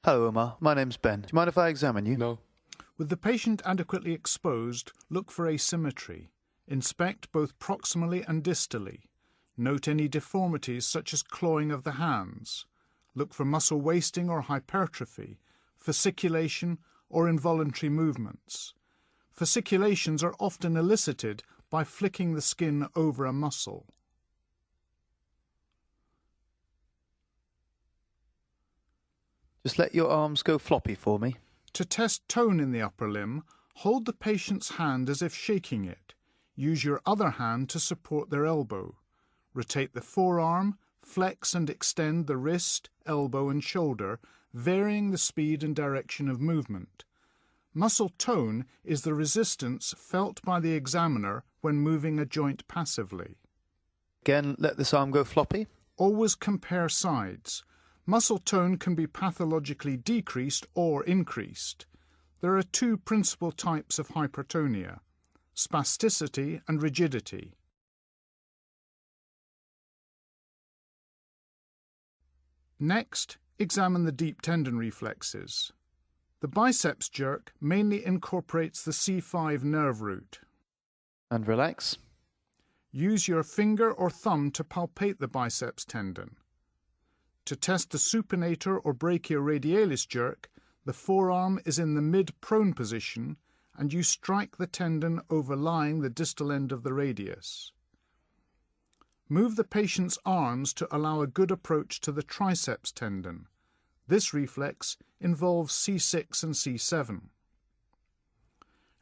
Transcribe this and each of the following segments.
Hello, Omar. My name's Ben. Do you mind if I examine you? No. With the patient adequately exposed, look for asymmetry. Inspect both proximally and distally. Note any deformities such as clawing of the hands. Look for muscle wasting or hypertrophy, fasciculation or involuntary movements. Fasciculations are often elicited by flicking the skin over a muscle. Just let your arms go floppy for me. To test tone in the upper limb, hold the patient's hand as if shaking it. Use your other hand to support their elbow. Rotate the forearm, flex and extend the wrist, elbow and shoulder, varying the speed and direction of movement. Muscle tone is the resistance felt by the examiner when moving a joint passively. Again, let this arm go floppy. Always compare sides. Muscle tone can be pathologically decreased or increased. There are two principal types of hypertonia: spasticity and rigidity. Next, examine the deep tendon reflexes. The biceps jerk mainly incorporates the C5 nerve root. And relax. Use your finger or thumb to palpate the biceps tendon. To test the supinator or brachioradialis jerk, the forearm is in the mid-prone position and you strike the tendon overlying the distal end of the radius. Move the patient's arms to allow a good approach to the triceps tendon. This reflex involves C6 and C7.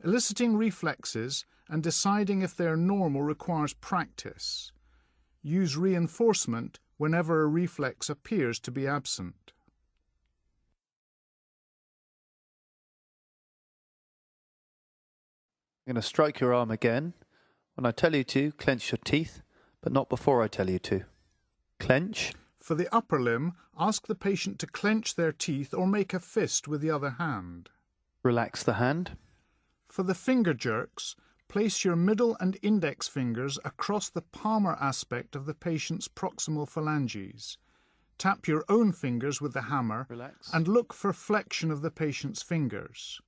Eliciting reflexes and deciding if they are normal requires practice. Use reinforcement whenever a reflex appears to be absent. I'm going to strike your arm again. When I tell you to, clench your teeth, but not before I tell you to. Clench. For the upper limb, ask the patient to clench their teeth or make a fist with the other hand. Relax the hand. For the finger jerks, place your middle and index fingers across the palmar aspect of the patient's proximal phalanges. Tap your own fingers with the hammer. Relax. And look for flexion of the patient's fingers.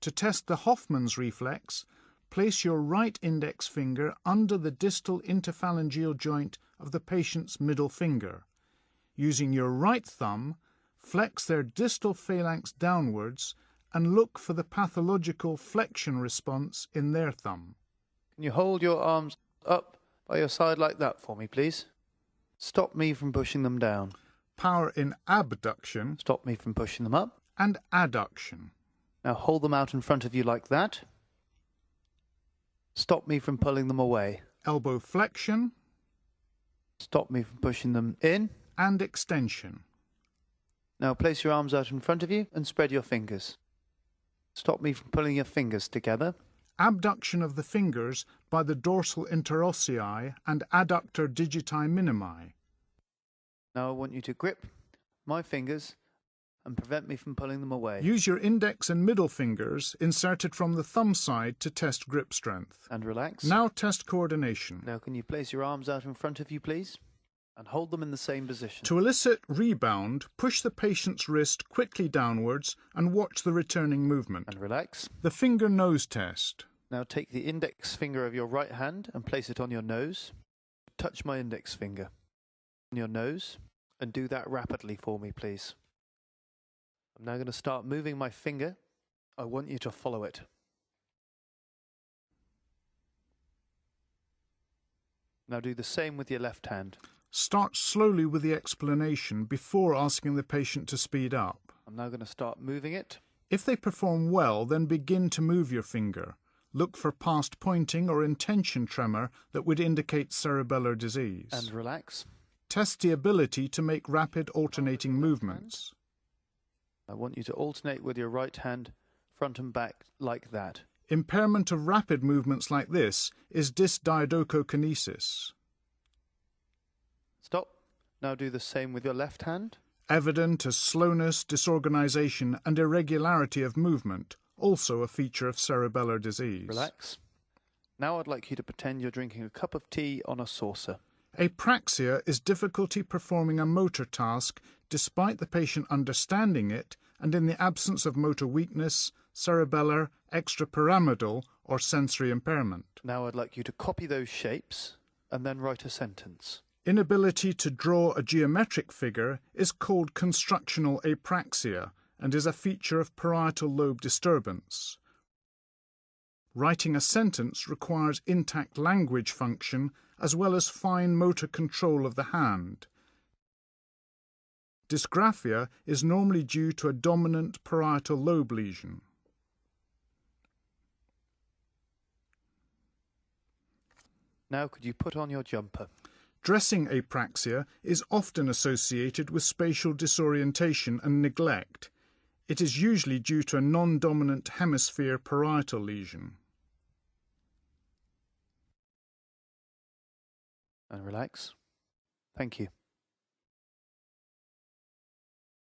To test the Hoffman's reflex, place your right index finger under the distal interphalangeal joint of the patient's middle finger. Using your right thumb, flex their distal phalanx downwards and look for the pathological flexion response in their thumb. Can you hold your arms up by your side like that for me, please? Stop me from pushing them down. Power in abduction. Stop me from pushing them up. And adduction. Now hold them out in front of you like that. Stop me from pulling them away. Elbow flexion. Stop me from pushing them in. And extension. Now place your arms out in front of you and spread your fingers. Stop me from pulling your fingers together. Abduction of the fingers by the dorsal interossei and adductor digiti minimi. Now I want you to grip my fingers and prevent me from pulling them away. Use your index and middle fingers inserted from the thumb side to test grip strength. And relax. Now test coordination. Now can you place your arms out in front of you, please? And hold them in the same position. To elicit rebound, push the patient's wrist quickly downwards and watch the returning movement. And relax. The finger-nose test. Now take the index finger of your right hand and place it on your nose. Touch my index finger on your nose and do that rapidly for me, please. I'm now going to start moving my finger. I want you to follow it. Now do the same with your left hand. Start slowly with the explanation before asking the patient to speed up. I'm now going to start moving it. If they perform well, then begin to move your finger. Look for past pointing or intention tremor that would indicate cerebellar disease. And relax. Test the ability to make rapid alternating movements. I want you to alternate with your right hand front and back like that. Impairment of rapid movements like this is dysdiadochokinesis. Stop. Now do the same with your left hand. Evident as slowness, disorganization and irregularity of movement, also a feature of cerebellar disease. Relax. Now I'd like you to pretend you're drinking a cup of tea on a saucer. Apraxia is difficulty performing a motor task despite the patient understanding it and in the absence of motor weakness, cerebellar, extrapyramidal or sensory impairment. Now I'd like you to copy those shapes and then write a sentence. Inability to draw a geometric figure is called constructional apraxia and is a feature of parietal lobe disturbance. Writing a sentence requires intact language function as well as fine motor control of the hand. Dysgraphia is normally due to a dominant parietal lobe lesion. Now could you put on your jumper? Dressing apraxia is often associated with spatial disorientation and neglect. It is usually due to a non-dominant hemisphere parietal lesion. And relax. Thank you.